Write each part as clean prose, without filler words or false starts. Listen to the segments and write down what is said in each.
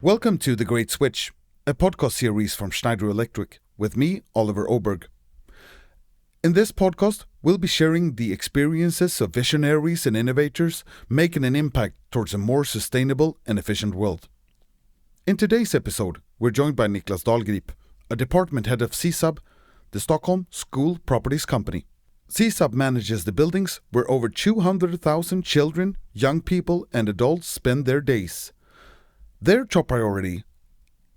Welcome to The Great Switch, a podcast series from Schneider Electric, with me, Oliver Oberg. In this podcast, we'll be sharing the experiences of visionaries and innovators making an impact towards a more sustainable and efficient world. In today's episode, we're joined by Niklas Dalgrip, a department head of SISAB, the Stockholm School Properties Company. SISAB manages the buildings where over 200,000 children, young people and adults spend their days. Their top priority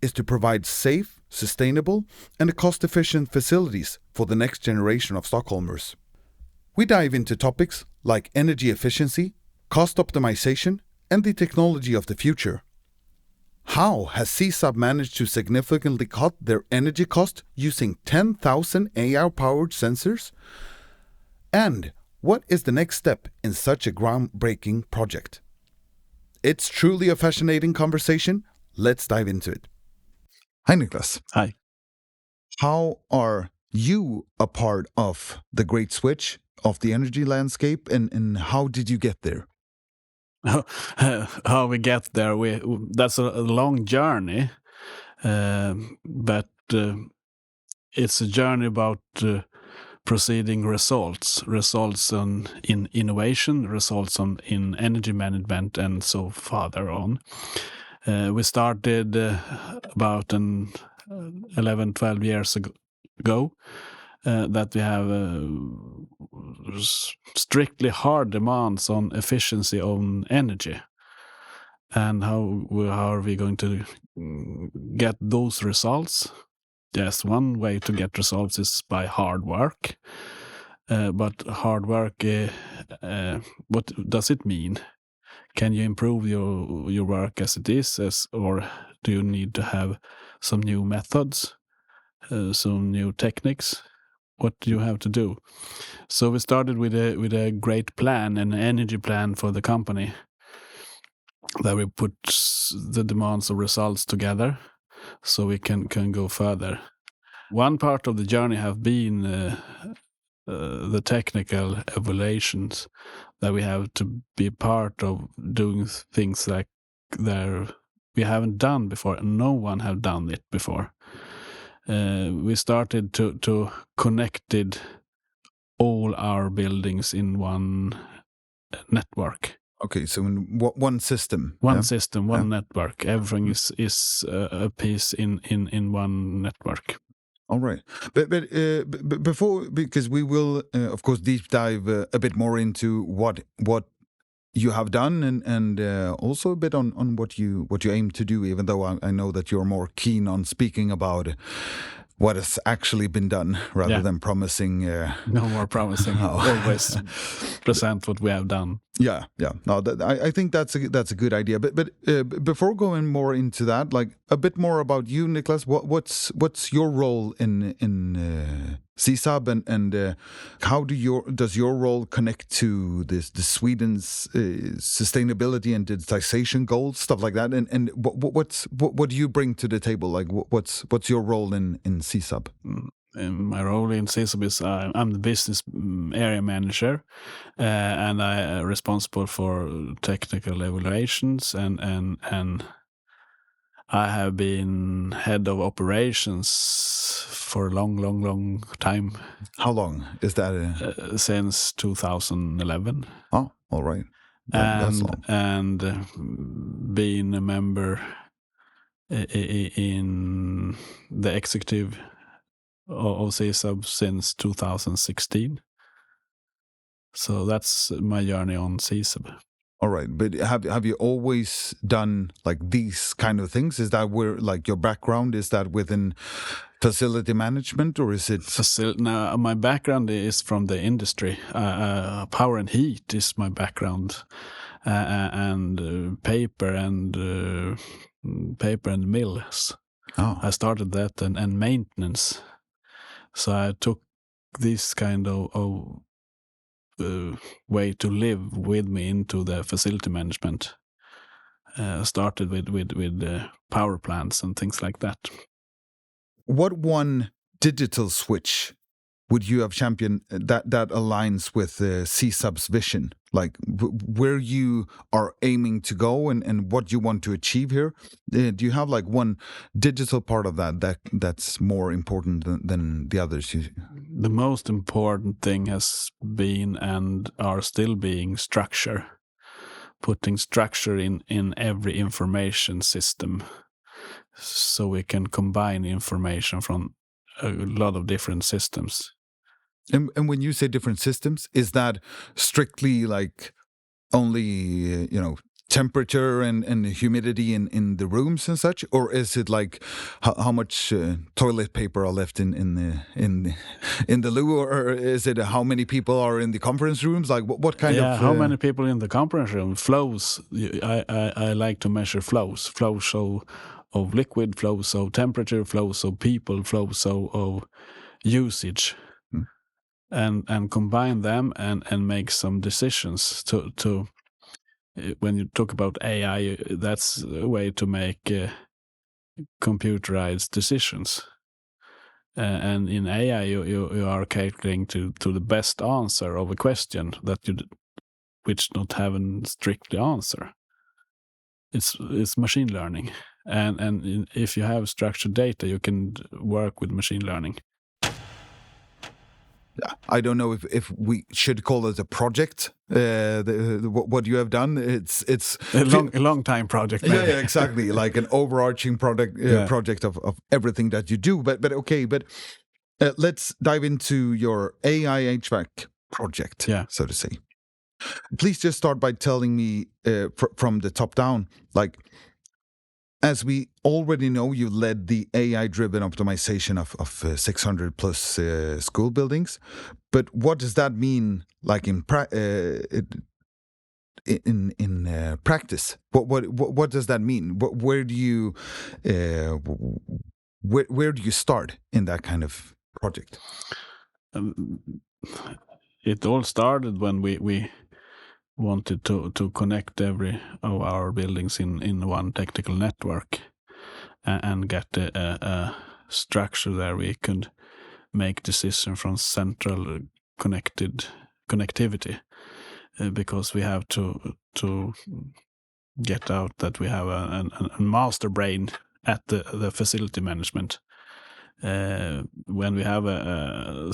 is to provide safe, sustainable and cost-efficient facilities for the next generation of Stockholmers. We dive into topics like energy efficiency, cost optimization and the technology of the future. How has SISAB managed to significantly cut their energy cost using 10,000 AI-powered sensors? And what is the next step in such a groundbreaking project? It's truly a fascinating conversation. Let's dive into it. Hi, Niklas. Hi. How are you a part of the great switch of the energy landscape, and how did you get there? How we get there, that's a long journey, but it's a journey about proceeding results in innovation, results in energy management, and so farther on. We started about 11-12 years ago that we have strictly hard demands on efficiency on energy. And how are we going to get those results? Yes, one way to get results is by hard work. But hard work, what does it mean? Can you improve your work as it is, or do you need to have some new methods, some new techniques? What do you have to do? So we started with a great plan, an energy plan for the company, that we put the demands of results together so we can go further. One part of the journey have been the technical evaluations, that we have to be part of doing things like that we haven't done before, and no one have done it before. We started to connected all our buildings in one network. Okay, so in one system. One system, one network. Everything is a piece in one network. All right, but before, because we will of course deep dive a bit more into what you have done and also a bit on what you aim to do. Even though I know that you're more keen on speaking about what has actually been done rather than promising. No more promising. Always present what we have done. Yeah. No, I think that's a good idea. But before going more into that, like a bit more about you, Niklas. What's your role in SISAB, and how does your role connect to the Sweden's sustainability and digitalization goals, stuff like that? And what do you bring to the table? Like what's your role in SISAB? My role in SISAB is I'm the business area manager, and I am responsible for technical evaluations, and I have been head of operations for a long time. How long is that? Since 2011. Oh, all right. That's long. And being a member in the executive of SISAB since 2016. So that's my journey on SISAB. All right, but have you always done like these kind of things? Is that where like your background? Is that within facility management, or is it? No, my background is from the industry. Power and heat is my background, and paper and mills. Oh. I started that and maintenance. So I took this kind of way to live with me into the facility management. Started with power plants and things like that. What one digital switch would you have championed that aligns with SISAB's vision, like where you are aiming to go and what you want to achieve here? Do you have like one digital part of that's more important than the others? The most important thing has been and are still being structure, putting structure in every information system, so we can combine information from a lot of different systems. And when you say different systems, is that strictly like only temperature and humidity in the rooms and such, or is it like how much toilet paper are left in the loo, or is it how many people are in the conference rooms? Like what kind of how many people in the conference room? Flows. I like to measure flows of liquid, flows of temperature, flows of people, flows of usage. And combine them and make some decisions to when you talk about AI, that's a way to make computerized decisions. And in AI, you are calculating to the best answer of a question which not have a strict answer. It's machine learning, and if you have structured data, you can work with machine learning. I don't know if we should call it a project. What you have done, it's a long time project. Maybe. Yeah, exactly, like an overarching project of everything that you do. But okay, let's dive into your AI HVAC project, so to say. Please just start by telling me from the top down, like, as we already know, you led the AI-driven optimization of 600 plus school buildings. But what does that mean, like in practice? What does that mean? Where do you where do you start in that kind of project? It all started when we wanted to connect every of our buildings in one technical network and get a structure there we could make decisions from central connectivity, because we have to get out that we have a master brain at the facility management. When we have a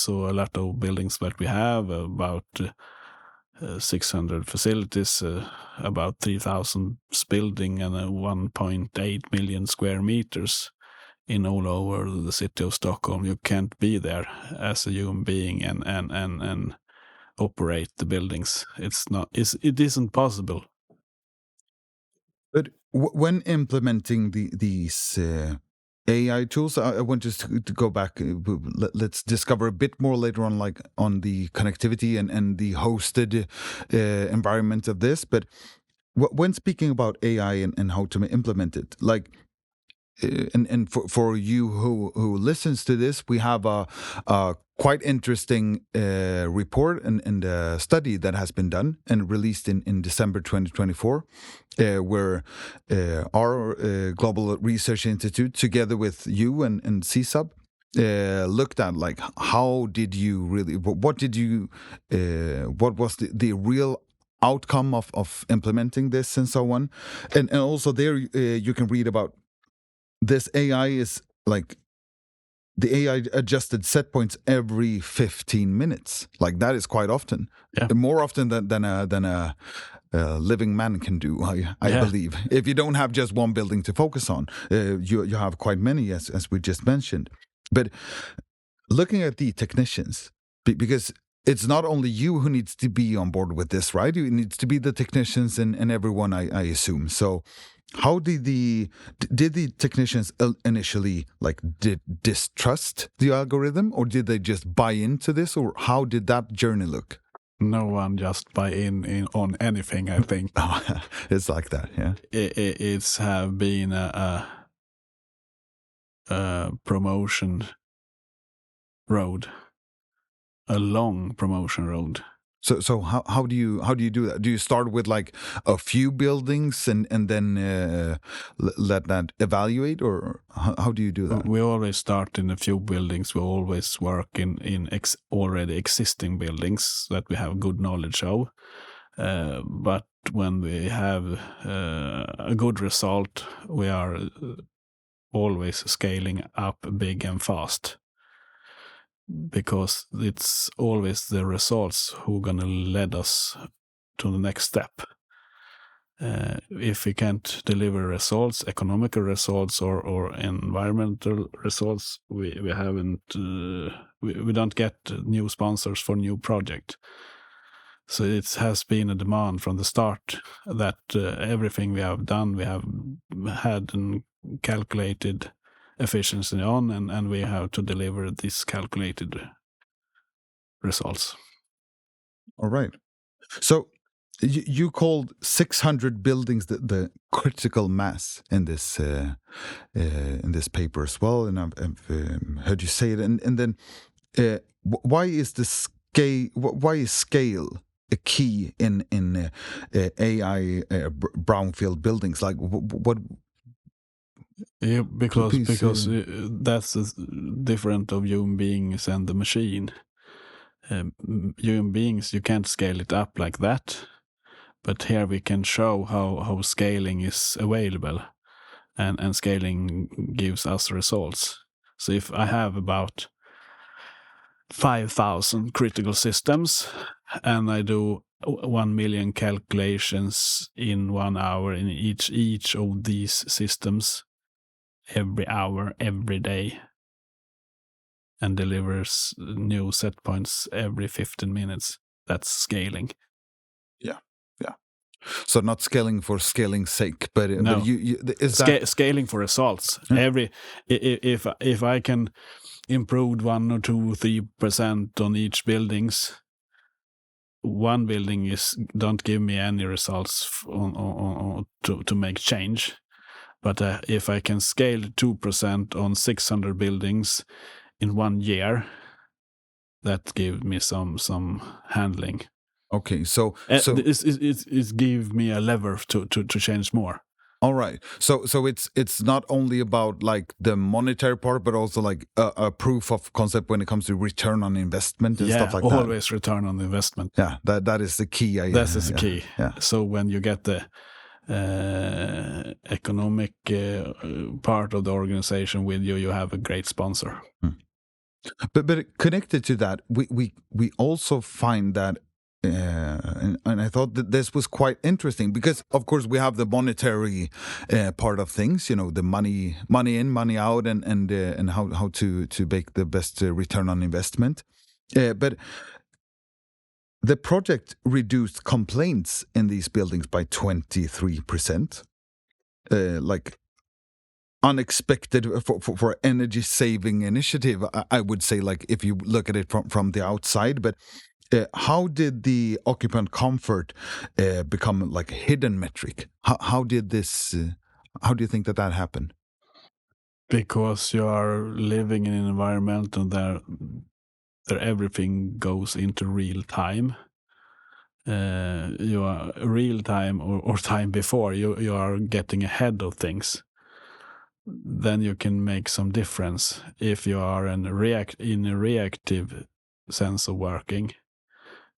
lot of buildings that we have, about 600 facilities, about 3,000 building, and 1.8 million square meters in all over the city of Stockholm. You can't be there as a human being and operate the buildings. It isn't possible. But when implementing these AI tools, I want us to go back. Let's discover a bit more later on, like on the connectivity and the hosted environment of this. But when speaking about AI and how to implement it, like, and for you who listens to this, we have a quite interesting report and a study that has been done and released in December 2024, where our Global Research Institute, together with you and SISAB, looked at, like, how did you really, what was the real outcome of implementing this and so on. And also there you can read about this AI is like the AI adjusted set points every 15 minutes. Like, that is quite often, more often than a living man can do. I believe if you don't have just one building to focus on, you have quite many, as we just mentioned. But looking at the technicians, because it's not only you who needs to be on board with this, right? It needs to be the technicians and everyone, I assume. So how did the technicians initially distrust the algorithm, or did they just buy into this, or how did that journey look? No one just buy in on anything, I think. It's like that, yeah. It's have been a promotion road, a long promotion road. So how do you do that? Do you start with like a few buildings and then let that evaluate, or how do you do that? We always start in a few buildings. We always work in already existing buildings that we have good knowledge of. But when we have a good result, we are always scaling up big and fast, because it's always the results who are gonna lead us to the next step. If we can't deliver results, economical results or environmental results, we haven't we don't get new sponsors for new project. So it has been a demand from the start that everything we have done, we have had and calculated efficiency on, and we have to deliver these calculated results. All right. So you called 600 buildings the critical mass in this paper as well, and I've heard you say it. And then why is the scale? Why is scale a key in AI brownfield buildings? Like what? Yeah, because Please, that's different of human beings and the machine. Human beings, you can't scale it up like that, but here we can show how scaling is available, and scaling gives us results. So if I have about 5,000 critical systems and I do 1 million calculations in 1 hour in each of these systems every hour, every day, and delivers new set points every 15 minutes. That's scaling. Yeah. So not scaling for scaling's sake, but No. but you is scaling for results. If I can improve 1 or 2, 3% on each buildings, one building don't give me any results to make change. But if I can scale 2% on 600 buildings in 1 year, that gives me some handling. Okay, so it gives me a lever to change more. All right, so it's not only about like the monetary part, but also like a proof of concept when it comes to return on investment and stuff like that. Always return on investment. Yeah, that is the key. That is the key. Yeah. So when you get the economic part of the organization with you, you have a great sponsor. But connected to that, we also find that, and I thought that this was quite interesting because, of course, we have the monetary part of things, the money in, money out, and how to make the best return on investment. But the project reduced complaints in these buildings by 23%. Like unexpected for energy saving initiative, I would say, like if you look at it from the outside. But how did the occupant comfort become like a hidden metric? How did this? How do you think that happened? Because you are living in an environment and there everything goes into real time. You are real time or time before you are getting ahead of things. Then you can make some difference. If you are in a reactive sense of working,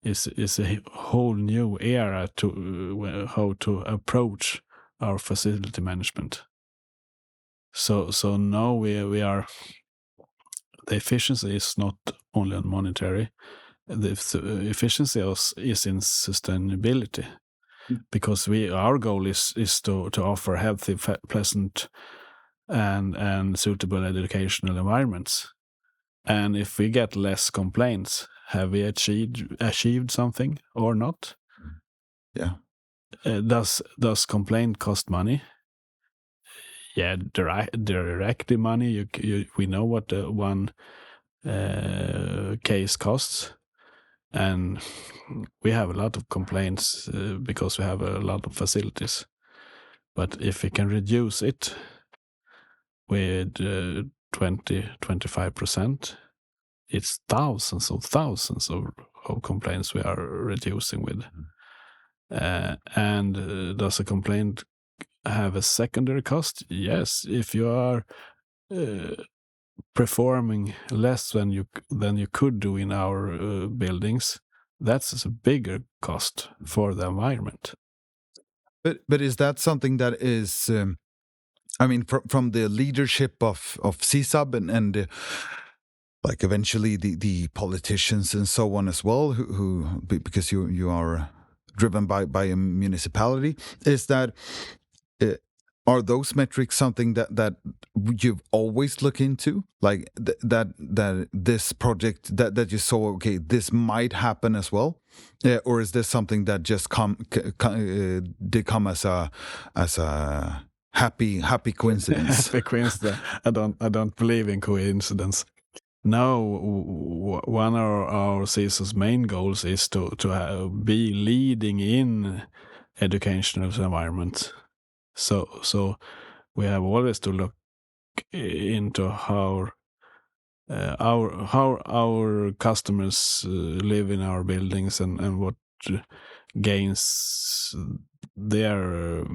is a whole new era to how to approach our facility management. So now we are, the efficiency is not only on monetary. The efficiency is in sustainability, because our goal is to offer healthy, pleasant, and suitable educational environments. And if we get less complaints, have we achieved something or not? Yeah. Does complaint cost money? Yeah, directly money. We know what one case costs, and we have a lot of complaints because we have a lot of facilities. But if we can reduce it with 20-25%, it's thousands of of complaints we are reducing with. And does a complaint have a secondary cost? Yes, if you are performing less than you could do in our buildings, that's a bigger cost for the environment. But is that something that is, I mean, from the leadership of SISAB and like eventually the politicians and so on as well, who because you are driven by a municipality, is that are those metrics something that you've always looked into, like that this project that you saw, okay, this might happen as well, or is this something that just did come as a happy coincidence? Happy coincidence. I don't believe in coincidence. No, one of our CISA's main goals is to be leading in educational environment. So we have always to look into how our customers live in our buildings and what gains their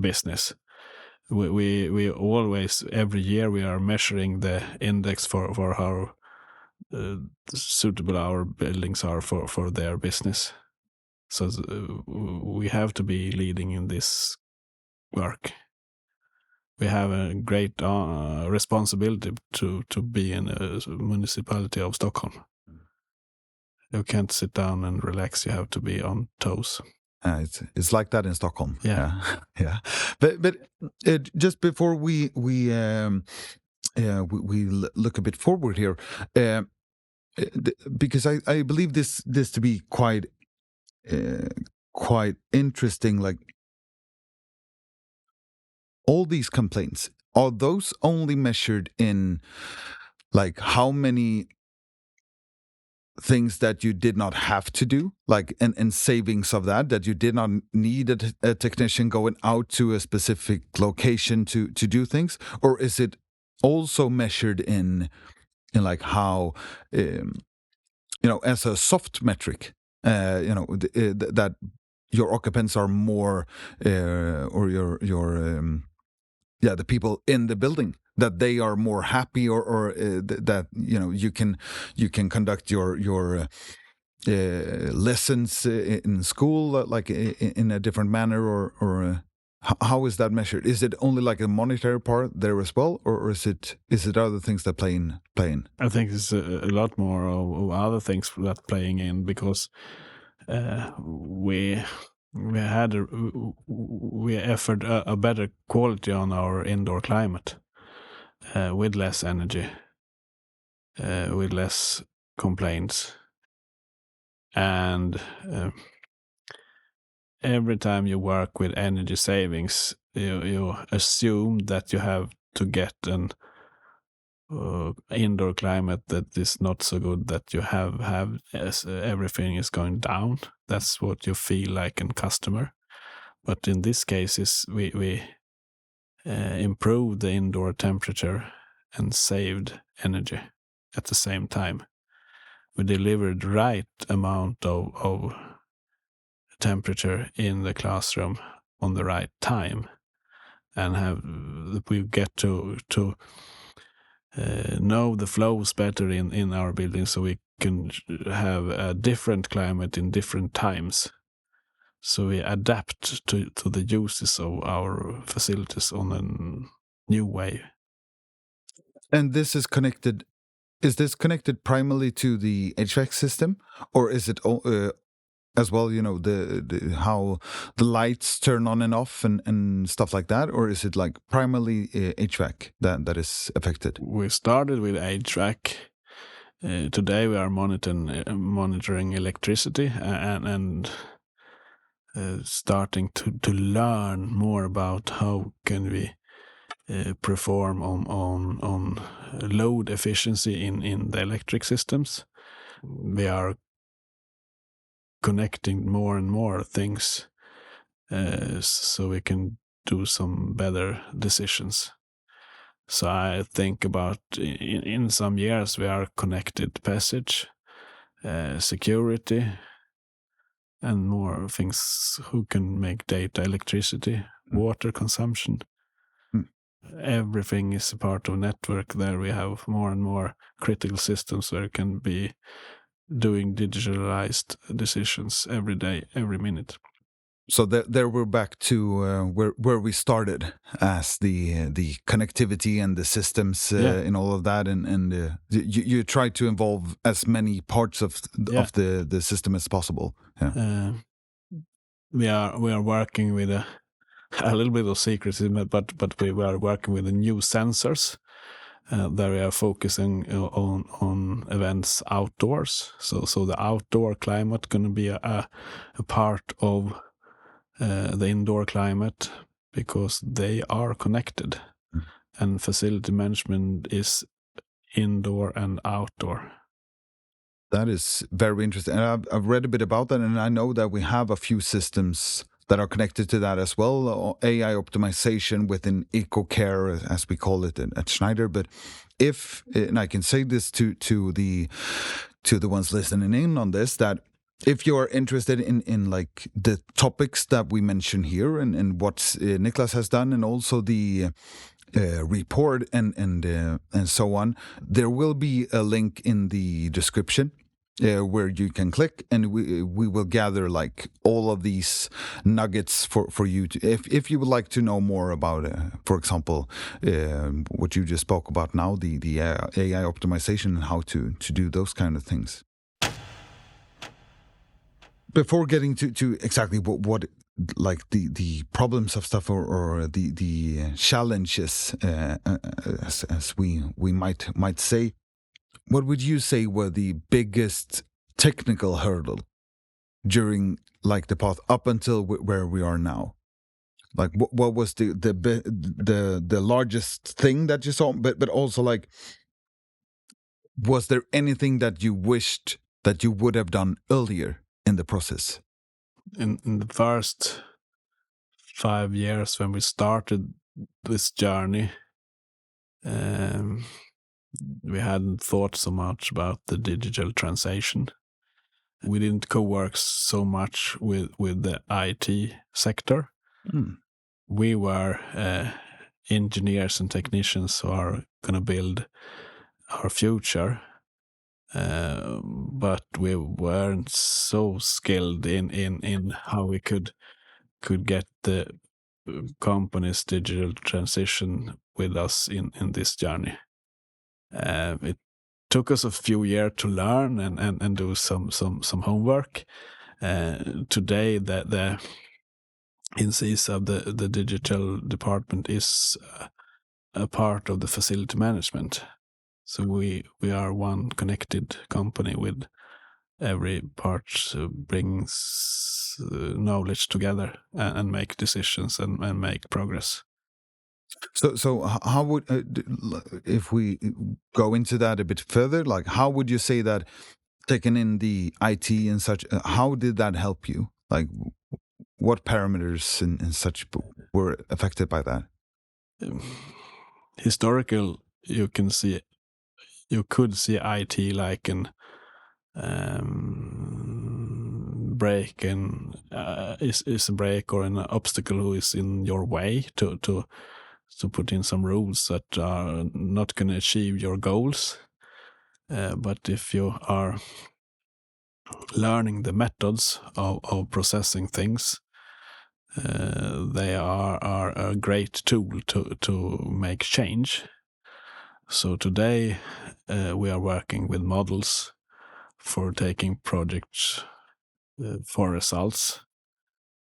business. We always, every year, we are measuring the index for how suitable our buildings are for their business. So we have to be leading in this work. We have a great responsibility to be in a municipality of Stockholm. You can't sit down and relax. You have to be on toes. It's like that in Stockholm. Yeah. Yeah. But just before we look a bit forward here, because I believe this to be quite interesting. Like, all these complaints, are those only measured in like how many things that you did not have to do, like and savings of that you did not need a technician going out to a specific location to do things, or is it also measured in like how as a soft metric, that your occupants are more or your the people in the building, that they are more happy, or that you can conduct your lessons in school like in a different manner, or how is that measured? Is it only like a monetary part there as well, or is it other things that play in? I think it's a lot more of other things that playing in, because we offered a better quality on our indoor climate, with less energy, with less complaints, and every time you work with energy savings, you assume that you have to get an indoor climate that is not so good, that you have as everything is going down. That's what you feel like in customer. But in this case, we improved the indoor temperature and saved energy at the same time. We delivered right amount of temperature in the classroom on the right time, and we get to know the flows better in our building, so we can have a different climate in different times. So we adapt to the uses of our facilities on a new way. And this is connected. Is this connected primarily to the HVAC system, or is it as well? The how the lights turn on and off and stuff like that, or is it like primarily HVAC that is affected? We started with HVAC. Today we are monitoring electricity and starting to learn more about how can we perform on load efficiency in the electric systems. We are connecting more and more things so we can do some better decisions. So I think about in some years we are connected passage, security, and more things. Who can make data, electricity, water consumption. Everything is a part of a network. There we have more and more critical systems where it can be doing digitalized decisions every day, every minute. So there we're back to where we started, as the connectivity and the systems in all of that, and you try to involve as many parts of the system as possible. Yeah. We are working with a little bit of secrecy, but we are working with the new sensors. There we are focusing on events outdoors. So the outdoor climate going to be a part of the indoor climate, because they are connected, and facility management is indoor and outdoor. That is very interesting. And I've read a bit about that, and I know that we have a few systems that are connected to that as well. AI optimization within eco-care, as we call it at Schneider. But and I can say this to the ones listening in on this, that if you are interested in like the topics that we mention here, and what Niklas has done, and also the report and so on, there will be a link in the description where you can click, and we will gather like all of these nuggets for you to, if you would like to know more about for example what you just spoke about now, the AI optimization, and how to do those kind of things. Before getting to exactly what like the problems of stuff, or the challenges, as we might say, what would you say were the biggest technical hurdle during like the path up until where we are now? Like what was the largest thing that you saw, but also like, was there anything that you wished that you would have done earlier in the process? In the first 5 years when we started this journey, we hadn't thought so much about the digital transition. We didn't co-work so much with the IT sector. We were engineers and technicians who are going to build our future, but we weren't so skilled in how we could get the company's digital transition with us in this journey. It took us a few years to learn and do some homework. Today, in SISAB, the digital department is a part of the facility management. So we are one connected company with every part brings knowledge together and make decisions and make progress. So how would, if we go into that a bit further, like how would you say that taking in the IT and such, how did that help you? Like what parameters and such were affected by that? Historical, you could see IT like an break, and is a break or an obstacle who is in your way to put in some rules that are not going to achieve your goals. But if you are learning the methods of processing things, they are a great tool to make change. So today we are working with models for taking projects for results,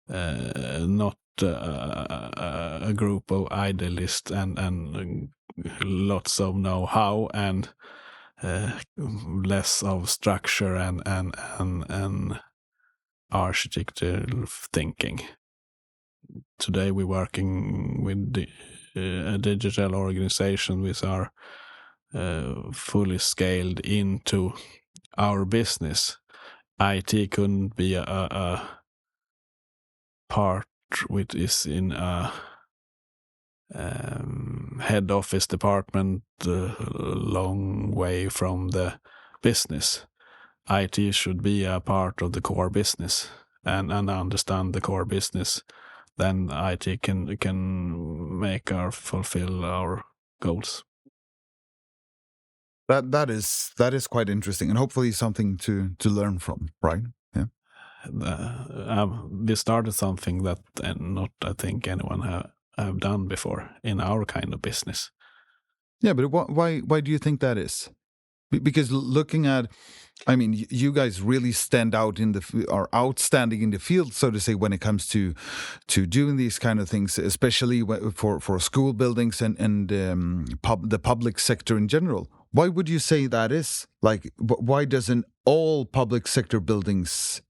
not a group of idealists and lots of know-how and less of structure and architectural thinking. Today we're working with a digital organization which are fully scaled into our business. IT couldn't be a part which is in a head office department long way from the business. IT should be a part of the core business and understand the core business. Then IT can make our fulfill our goals. That is quite interesting, and hopefully something to learn from, right? Yeah. We started something that not I think anyone have done before in our kind of business. Yeah, but why do you think that is? Because looking at, I mean, you guys really stand out are outstanding in the field, so to say, when it comes to doing these kind of things, especially for school buildings and the public sector in general. Why would you say that is? Like, why doesn't all public sector buildings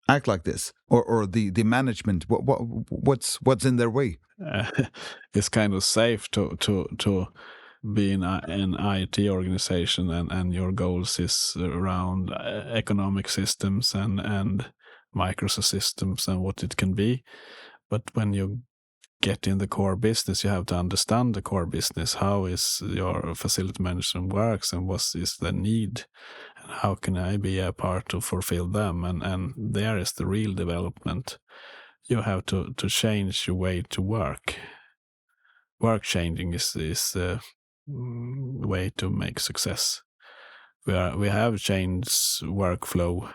act like this, or the management? What's in their way? It's kind of safe to be in an IT organization and your goals is around economic systems and microsystems and what it can be. But when you get in the core business, you have to understand the core business. How is your facility management works and what is the need and how can I be a part to fulfill them? And there is the real development. You have to change your way to work. Work changing is the way to make success. We have changed workflow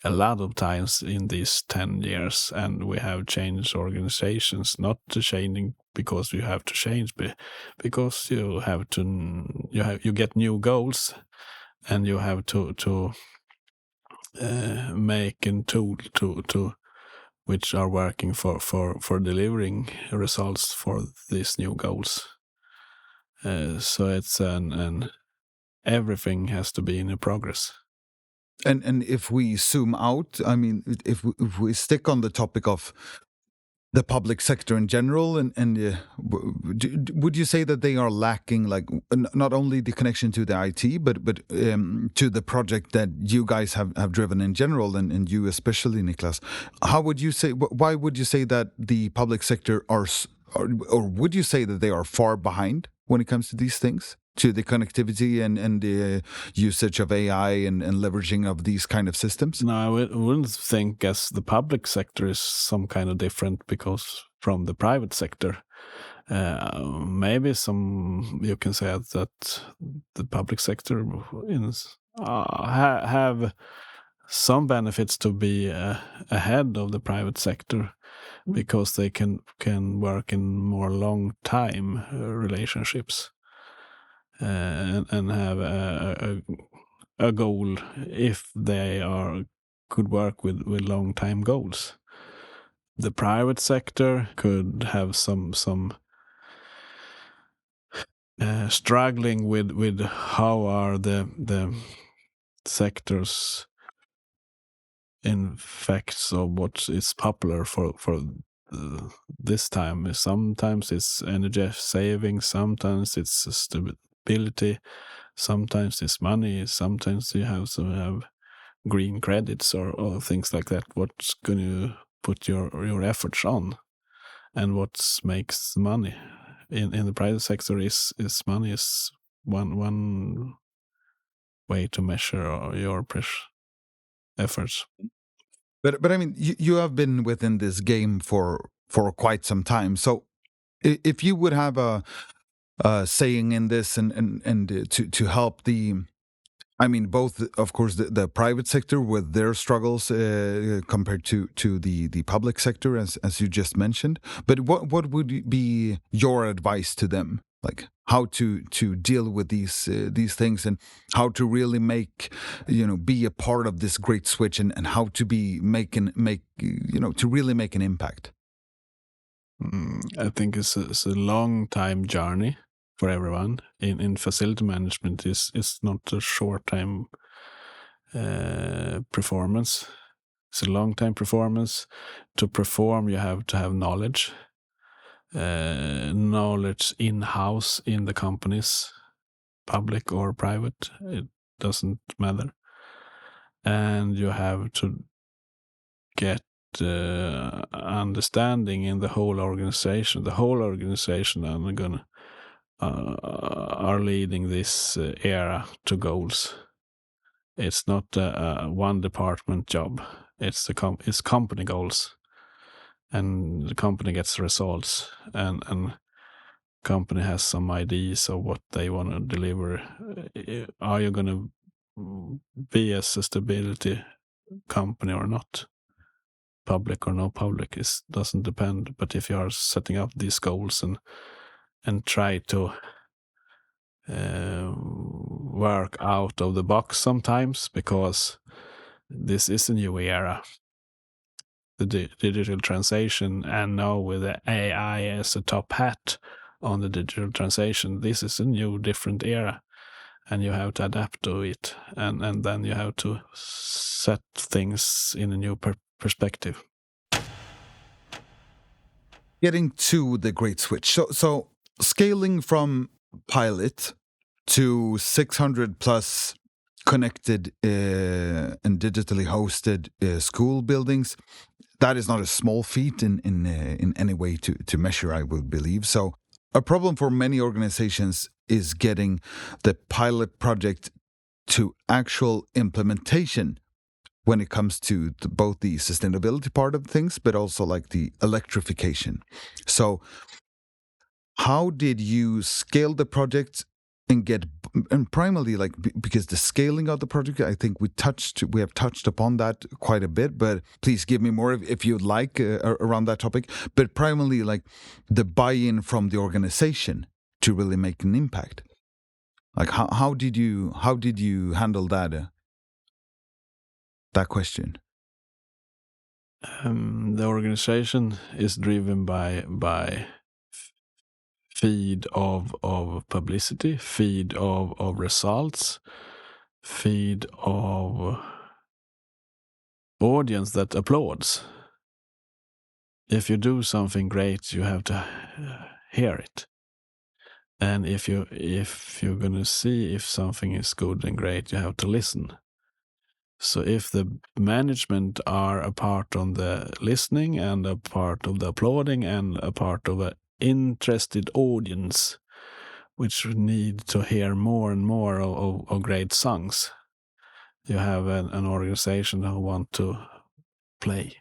a lot of times in these 10 years, and we have changed organizations, not to changing because you have to change, but because you have to, you get new goals, and you have to make a tool to which are working for delivering results for these new goals. So it's an everything has to be in a progress. And if we zoom out, I mean, if we stick on the topic of the public sector in general, would you say that they are lacking, like, not only the connection to the IT, but to the project that you guys have driven in general, and you especially, Niklas? How would you say? Why would you say that the public sector or would you say that they are far behind when it comes to these things? To the connectivity and the usage of AI and leveraging of these kind of systems? No, I wouldn't think as the public sector is some kind of different because from the private sector. Maybe you can say that the public sector have some benefits to be ahead of the private sector because they can work in more long time relationships. And have a goal if they could work with long time goals. The private sector could have some struggling with how are the sectors in facts of what is popular for this time. Sometimes it's energy saving, sometimes it's stability, sometimes it's money, sometimes you have to have green credits or things like that. What's going to put your efforts on, and what makes money in the private sector is money is one way to measure your efforts. But I mean, you have been within this game for quite some time. So if you would have a saying in this and to help I mean, both, of course, the private sector with their struggles compared to the public sector, as you just mentioned. But what would be your advice to them, like how to deal with these things, and how to really be a part of this great switch, and how to to really make an impact? I think it's a long time journey for everyone. In facility management, it's not a short time performance. It's a long time performance. To perform, you have to have knowledge in-house in the companies, public or private, it doesn't matter. And you have to get understanding in the whole organization. The whole organization are leading this era to goals. It's not a one department job. It's it's company goals, and the company gets results, and company has some ideas of what they want to deliver. Are you going to be a sustainability company or not? Public or no public, it doesn't depend. But if you are setting up these goals and try to work out of the box sometimes, because this is a new era, the digital transition, and now with the AI as a top hat on the digital transition, this is a new, different era, and you have to adapt to it, and then you have to set things in a new perspective. Getting to the great switch. So scaling from pilot to 600 plus connected and digitally hosted school buildings, that is not a small feat in any way to measure, I would believe. So a problem for many organizations is getting the pilot project to actual implementation when it comes to both the sustainability part of things, but also like the electrification. So how did you scale the project and primarily like, because the scaling of the project, I think we have touched upon that quite a bit, but please give me more if you'd like around that topic, but primarily like the buy-in from the organization to really make an impact. Like how did you handle that question? The organization is driven by feed of publicity, feed of results, feed of audience that applauds. If you do something great, you have to hear it. And if you're gonna see if something is good and great, you have to listen. So if the management are a part of the listening and a part of the applauding and a part of an interested audience, which need to hear more and more of great songs, you have an organization who want to play.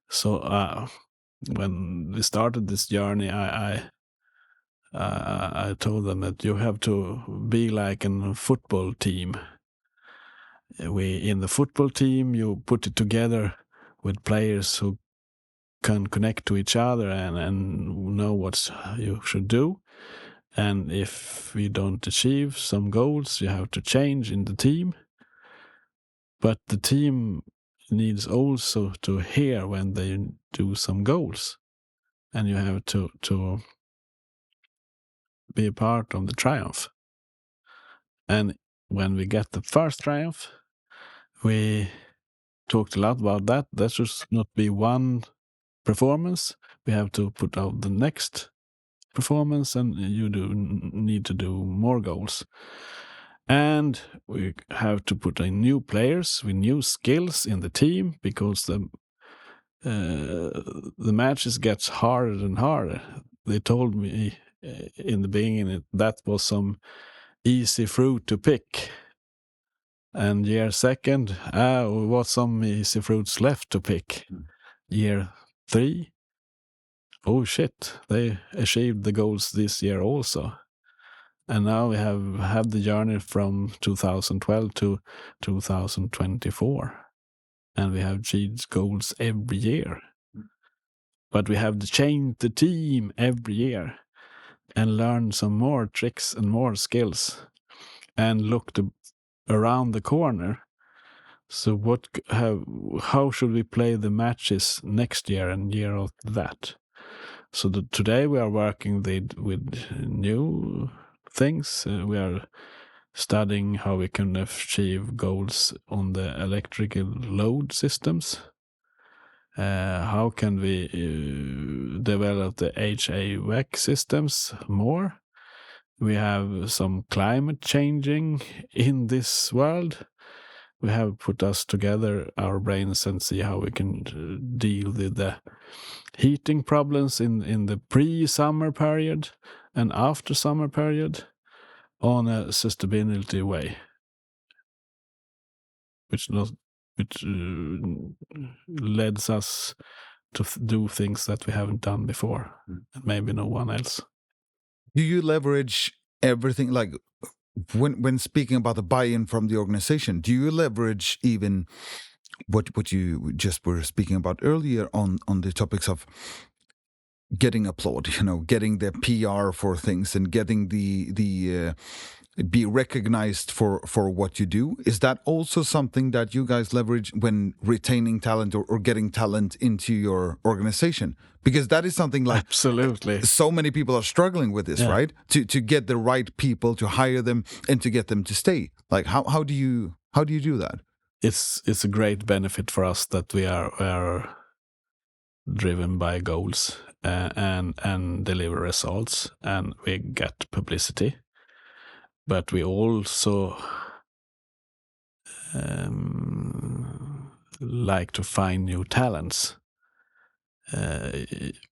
So when we started this journey, I told them that you have to be like a football team. In the football team, you put it together with players who can connect to each other and know what you should do. And if we don't achieve some goals, you have to change in the team. But the team needs also to hear when they do some goals. And you have to be a part of the triumph. And when we get the first triumph, we talked a lot about that. That should not be one performance. We have to put out the next performance, and you need to do more goals. And we have to put in new players with new skills in the team, because the matches gets harder and harder. They told me in the beginning that was some easy fruit to pick. And year second, was some easy fruits left to pick. Year 3, oh shit, they achieved the goals this year also. And now we have had the journey from 2012 to 2024. And we have achieved goals every year. But we have to change the team every year and learn some more tricks and more skills and look around the corner. So how should we play the matches next year and year after that? So today we are working with new things. We are studying how we can achieve goals on the electrical load systems. How can we develop the HVAC systems more? We have some climate changing in this world. We have put us together, our brains, and see how we can deal with the heating problems in the pre-summer period and after summer period on a sustainability way. which leads us to do things that we haven't done before, and maybe no one else. Do you leverage everything, like when speaking about the buy-in from the organization? Do you leverage even what you just were speaking about earlier on the topics of getting applaud, getting the PR for things and getting the be recognized for what you do? Is that also something that you guys leverage when retaining talent or getting talent into your organization? Because that is something like absolutely so many people are struggling with this, right? To get the right people, to hire them, and to get them to stay. Like how do you do that? It's a great benefit for us that we are driven by goals and deliver results, and we get publicity. But we also like to find new talents.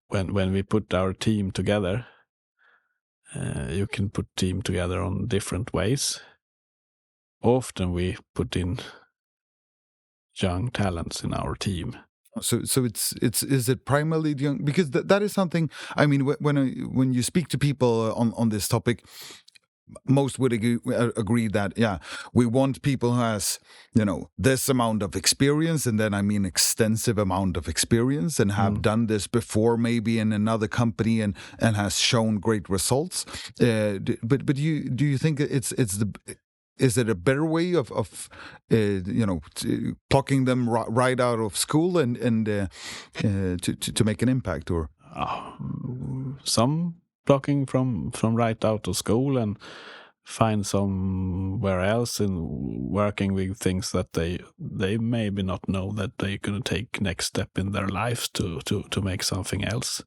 When we put our team together, you can put team together on different ways. Often we put in young talents in our team. So it's is it primarily the young? Because that is something. I mean, when you speak to people on this topic, most would agree that we want people who has this amount of experience, and then I mean extensive amount of experience, and have done this before, maybe in another company, and has shown great results. But do you think is it a better way of plucking them right out of school and to make an impact? Or some plucking from right out of school and find somewhere else in working with things that they maybe not know that they're going to take next step in their lives to make something else.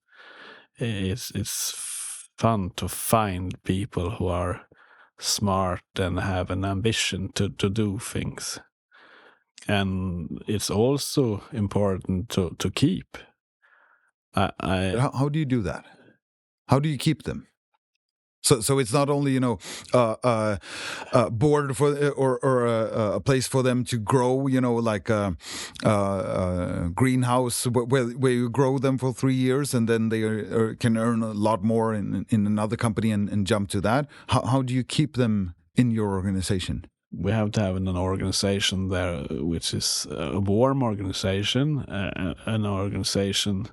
It's fun to find people who are smart and have an ambition to do things. And it's also important to keep. How do you do that? How do you keep them? So it's not only board for or a place for them to grow, like a greenhouse where you grow them for 3 years and then they can earn a lot more in another company and jump to that. How do you keep them in your organization? We have to have an organization there which is a warm organization, an organization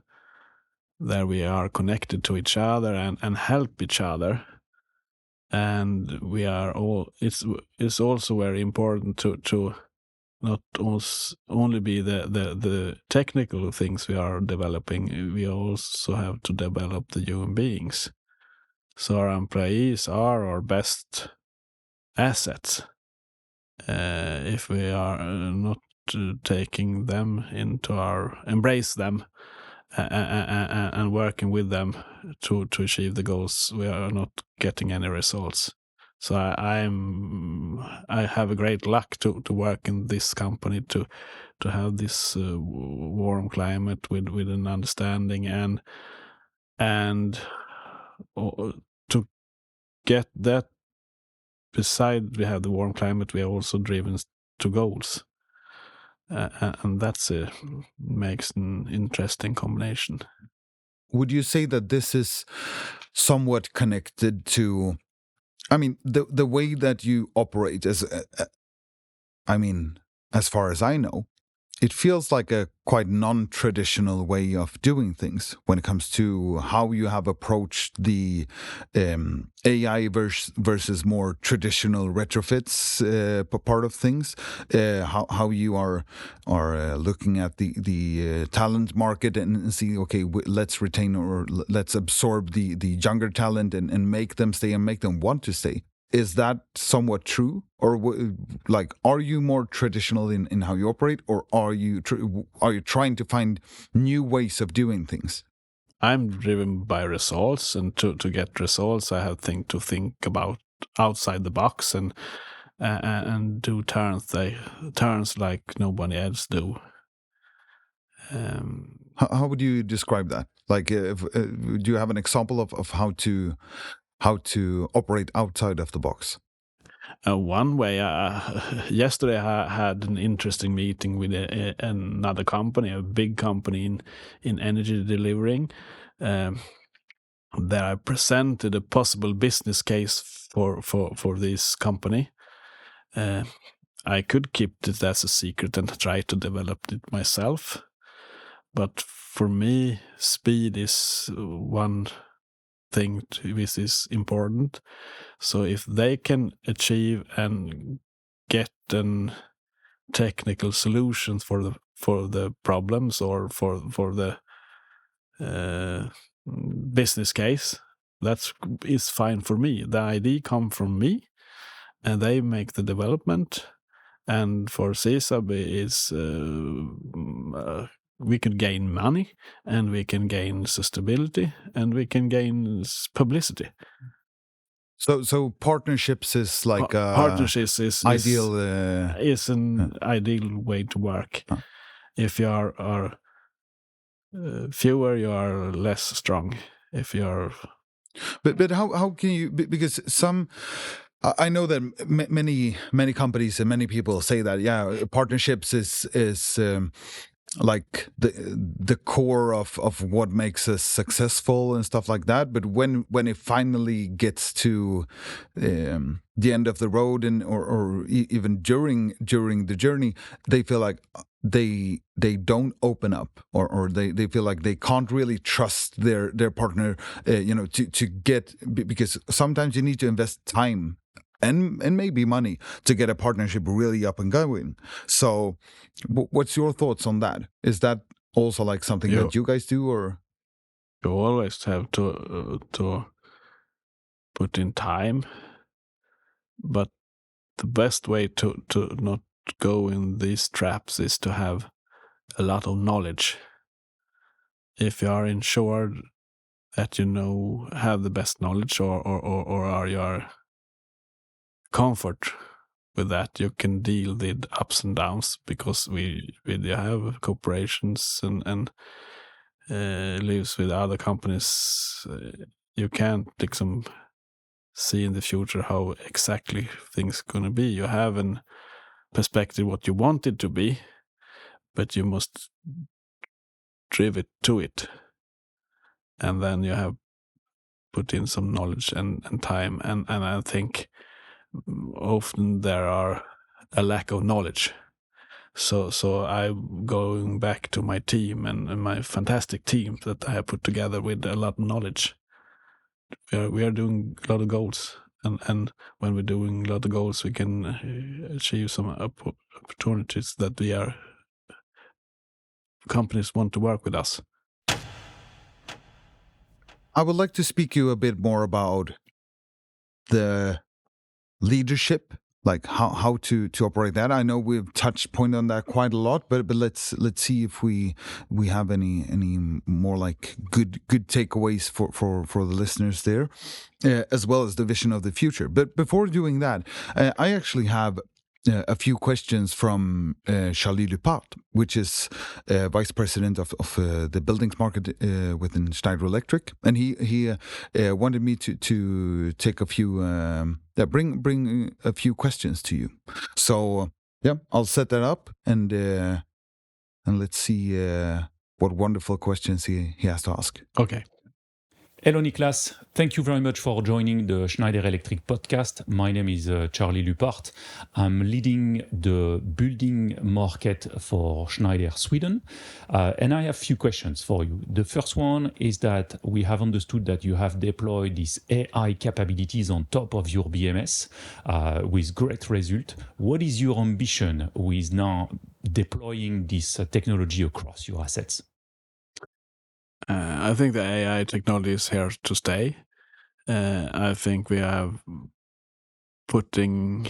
that we are connected to each other and help each other. And we are all. It's also very important to not only be the technical things we are developing. We also have to develop the human beings. So our employees are our best assets. If we are not taking them into embrace them and working with them to achieve the goals, we are not getting any results. So I have a great luck to work in this company, to have this warm climate with an understanding and to get that. Beside we have the warm climate, we are also driven to goals. And that's makes an interesting combination. Would you say that this is somewhat connected to, I mean, the way that you operate as far as I know, it feels like a quite non-traditional way of doing things when it comes to how you have approached the AI versus more traditional retrofits part of things. How you are looking at the talent market and see, okay, let's retain or let's absorb the younger talent and make them stay and make them want to stay. Is that somewhat true, or are you more traditional in how you operate, or are you trying to find new ways of doing things? I'm driven by results, and to get results, I have to think about outside the box and do turns like nobody else do. How would you describe that? Like, do you have an example of how to operate outside of the box? One way, yesterday I had an interesting meeting with another company, a big company in energy delivering. There I presented a possible business case for this company. I could keep it as a secret and try to develop it myself. But for me, speed is one thing which is important. So if they can achieve and get an technical solutions for the problems or for the business case, that is fine for me. The idea come from me, and they make the development. And for SISAB is we can gain money, and we can gain sustainability, and we can gain publicity. So partnerships is like partnerships is ideal. Is an ideal way to work. If you are fewer, you are less strong. If you are, but how can you? Because some. I know that many companies and many people say that partnerships is like the core of what makes us successful and stuff like that. But when it finally gets to the end of the road or even during the journey, they feel like they don't open up or they feel like they can't really trust their partner, to get, because sometimes you need to invest time and maybe money to get a partnership really up and going. So what's your thoughts on that? Is that also like something that you guys do, or? You always have to put in time, but the best way to not go in these traps is to have a lot of knowledge. If you are ensured that have the best knowledge or are you comfort with that, you can deal with ups and downs, because we have corporations and lives with other companies. You can't see in the future how exactly things gonna be. You have an perspective what you want it to be, but you must drive it to it, and then you have put in some knowledge and time, and I think often there are a lack of knowledge. So I'm going back to my team and my fantastic team that I have put together with a lot of knowledge. We are doing a lot of goals, and when we're doing a lot of goals, we can achieve some opportunities that companies want to work with us. I would like to speak to you a bit more about the leadership, like how to operate that. I know we've touched point on that quite a lot, but let's see if we have any more like good takeaways for the listeners there, as well as the vision of the future. But before doing that, I actually have a few questions from Charlie Lupart, which is vice president of the buildings market within Schneider Electric, and he wanted me to take a few bring a few questions to you. So I'll set that up and let's see what wonderful questions he has to ask. Okay. Hello, Niklas. Thank you very much for joining the Schneider Electric podcast. My name is Charlie Lupart. I'm leading the building market for Schneider Sweden. And I have a few questions for you. The first one is that we have understood that you have deployed these AI capabilities on top of your BMS with great result. What is your ambition with now deploying this technology across your assets? I think the AI technology is here to stay. I think we are putting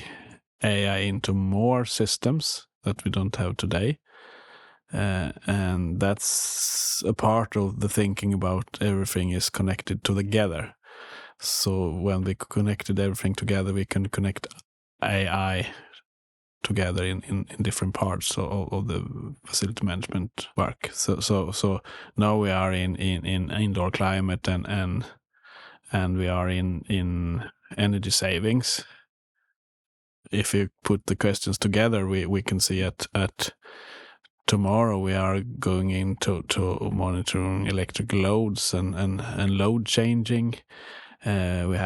AI into more systems that we don't have today. And that's a part of the thinking about everything is connected together. So when we connected everything together, we can connect AI together in different parts of the facility management work. So now we are in indoor climate and we are in energy savings. if you put the questions together, we can see at tomorrow we are going into monitoring electric loads and load changing. We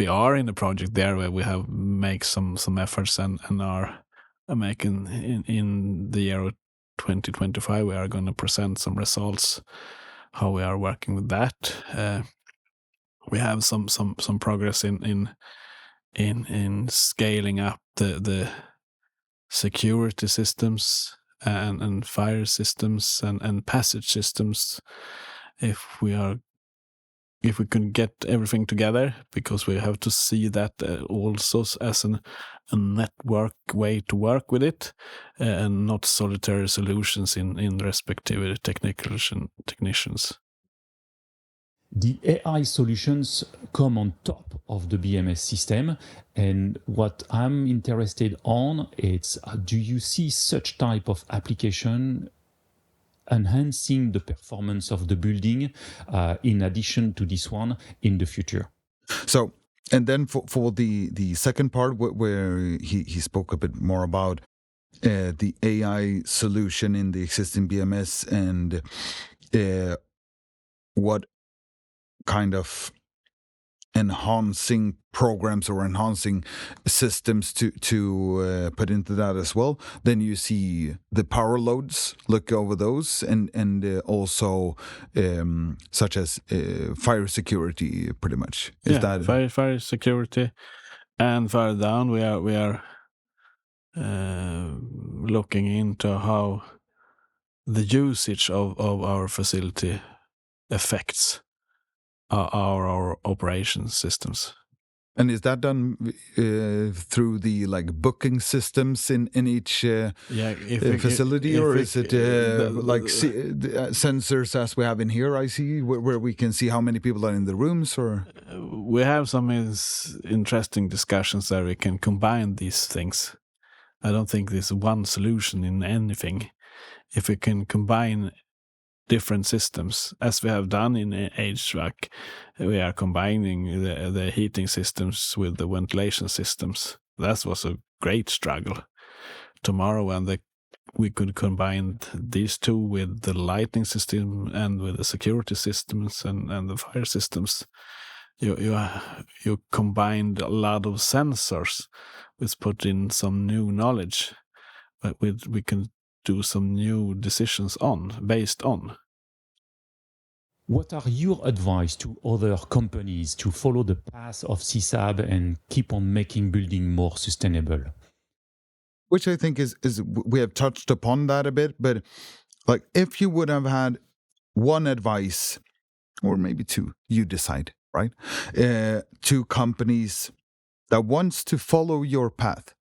are in a project there where we have make some efforts and are making in the year 2025 we are going to present some results how we are working with that. We have some progress in scaling up the security systems and fire systems and passage systems. If we can get everything together, because we have to see that also as a network way to work with it, and not solitary solutions in respective technicians. The AI solutions come on top of the BMS system, and what I'm interested on is, do you see such type of application enhancing the performance of the building in addition to this one in the future? So, and then for the second part where he spoke a bit more about the AI solution in the existing BMS and what kind of enhancing programs or enhancing systems to put into that as well. Then you see the power loads, look over those, and also such as fire security, pretty much. Is that fire security? And further down, we are looking into how the usage of our facility affects our operation systems. And is that done through the booking systems in each facility, or is it sensors as we have in here? I see where we can see how many people are in the rooms, or we have some interesting discussions that we can combine these things. I don't think there's one solution in anything. If we can combine different systems, as we have done in HVAC, we are combining the heating systems with the ventilation systems. That was a great struggle. Tomorrow, when we could combine these two with the lighting system and with the security systems and the fire systems, you combined a lot of sensors, which put in some new knowledge, but we can do some new decisions based on. What are your advice to other companies to follow the path of SISAB and keep on making building more sustainable? Which I think is we have touched upon that a bit, but if you would have had one advice, or maybe two, you decide, right? To companies that wants to follow your path.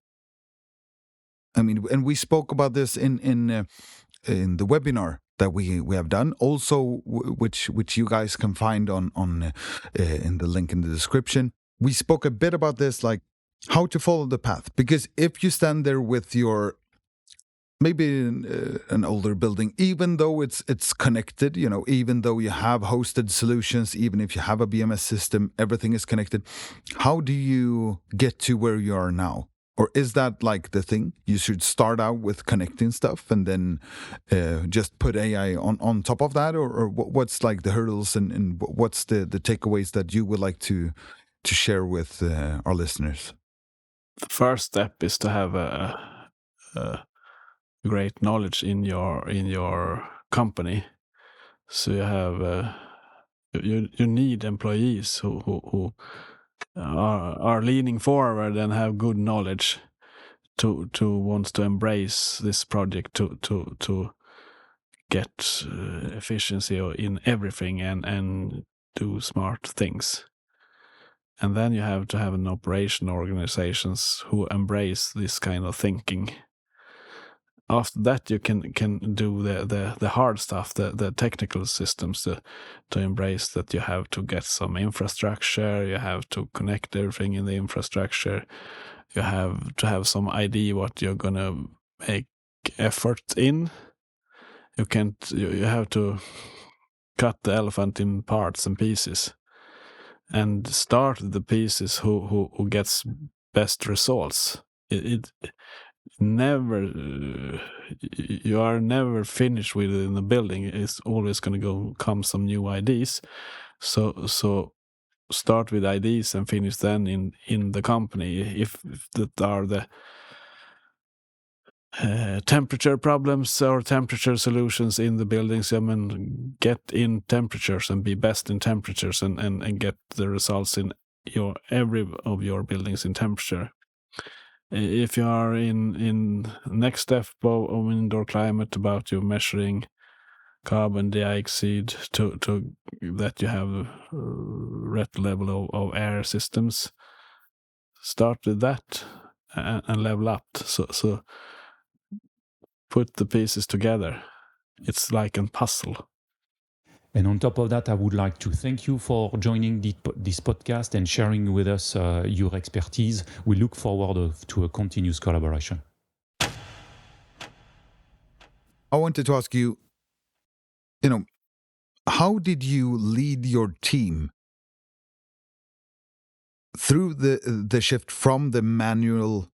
I mean, and we spoke about this in the webinar that we have done, also which you guys can find on in the link in the description. We spoke a bit about this, how to follow the path, because if you stand there with your maybe an older building, even though it's connected, even though you have hosted solutions, even if you have a BMS system, everything is connected. How do you get to where you are now? Or is that the thing? You should start out with connecting stuff and then just put AI on top of that? Or what's the hurdles and what's the takeaways that you would like to share with our listeners? The first step is to have a great knowledge in your company. So you have you need employees who are leaning forward and have good knowledge to wants to embrace this project to get efficiency in everything and do smart things. And then you have to have an operation organizations who embrace this kind of thinking. After that, you can do the hard stuff, the technical systems to embrace that. You have to get some infrastructure, you have to connect everything in the infrastructure, you have to have some idea what you're gonna make effort in. You have to cut the elephant in parts and pieces and start the pieces who gets best results it never you are never finished within the building. It's always going to come some new ideas. So start with ideas and finish then in the company. If that are the temperature problems or temperature solutions in the buildings, I mean, get in temperatures and be best in temperatures and get the results in every of your buildings in temperature. If you are in next step of indoor climate, about you measuring carbon dioxide to that you have right level of air systems, start with that and level up. So put the pieces together. It's like a puzzle. And on top of that, I would like to thank you for joining this podcast and sharing with us your expertise. We look forward to a continuous collaboration. I wanted to ask you, how did you lead your team through the shift from the manual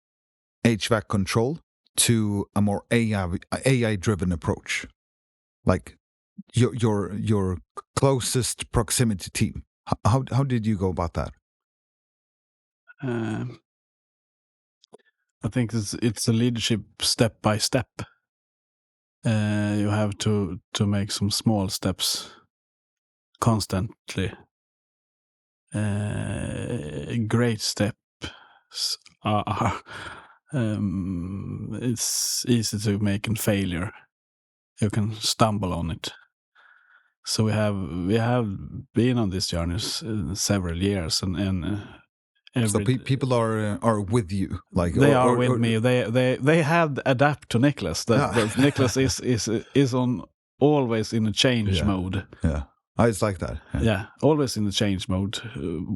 HVAC control to a more AI-driven approach, like your closest proximity team? How did you go about that? I think it's a leadership step by step. You have to make some small steps constantly. Great steps are it's easy to make a failure. You can stumble on it. So we have been on this journey several years, and so people are with you, like they are with me. They have adapt to Niklas. That Niklas is on always in a change mode. Yeah, it's like that. Yeah, always in the change mode.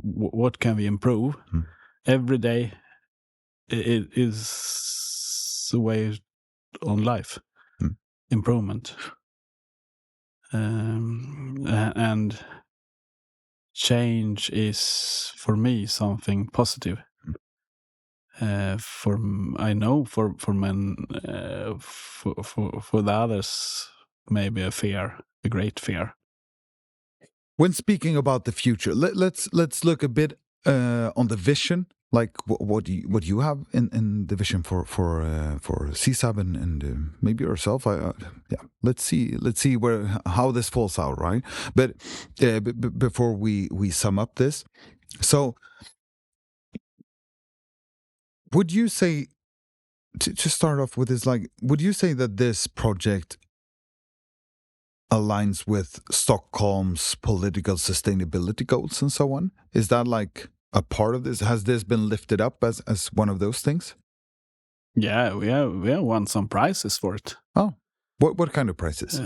What can we improve? Every day it is the way on life. Improvement. And change is for me something positive. For men, for the others, maybe a great fear. When speaking about the future, let's look a bit on the vision. Like what you have in the vision for SISAB and maybe yourself. Let's see how this falls out, right? But before we sum up this, so would you say, to start off with this, like, would you say that this project aligns with Stockholm's political sustainability goals and so on? Is that like a part of this? Has this been lifted up as one of those things? Yeah, we have won some prizes for it. Oh, what kind of prizes?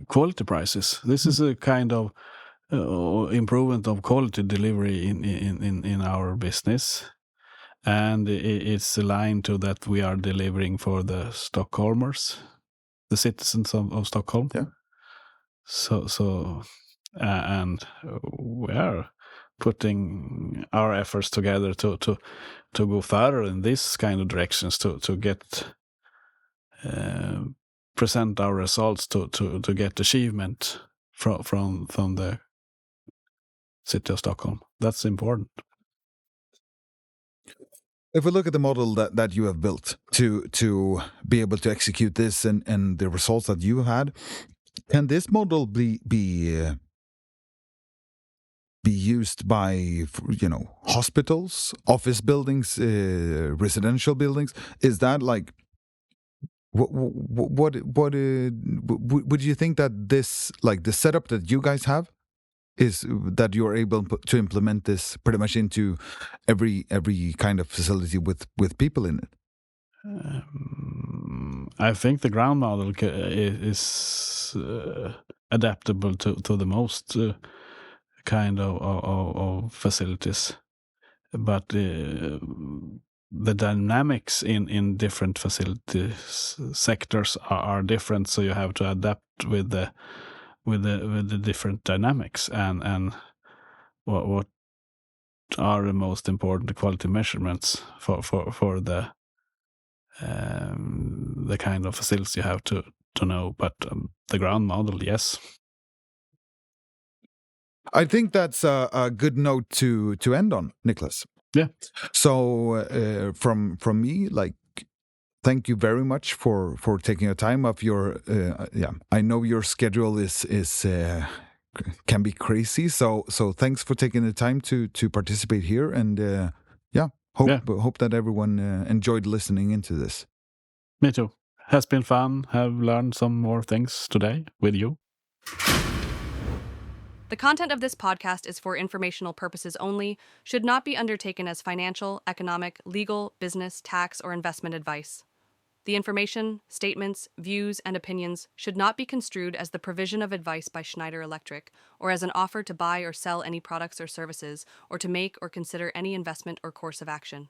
Quality prizes. This is a kind of improvement of quality delivery in our business, and it's aligned to that we are delivering for the Stockholmers, the citizens of Stockholm. Yeah. So and we are putting our efforts together to go further in this kind of directions to get present our results to get achievement from the city of Stockholm. That's important. If we look at the model that you have built to be able to execute this and the results that you had, can this model be used by hospitals, office buildings, residential buildings? Is that like what would you think that this, like the setup that you guys have, is that you're able to implement this pretty much into every kind of facility with people in it? I think the ground model is adaptable to the most kind of facilities, but the dynamics in different facilities sectors are different, so you have to adapt with the different dynamics and what are the most important quality measurements for the the kind of skills you have to know. But the ground model, yes. I think that's a good note to end on, Niklas. Yeah. So from me, like, thank you very much for taking a time of your. I know your schedule is can be crazy. So thanks for taking the time to participate here, and hope that everyone enjoyed listening into this. Me too. Has been fun. Have learned some more things today with you. The content of this podcast is for informational purposes only, should not be undertaken as financial, economic, legal, business, tax, or investment advice. The information, statements, views, and opinions should not be construed as the provision of advice by Schneider Electric, or as an offer to buy or sell any products or services, or to make or consider any investment or course of action.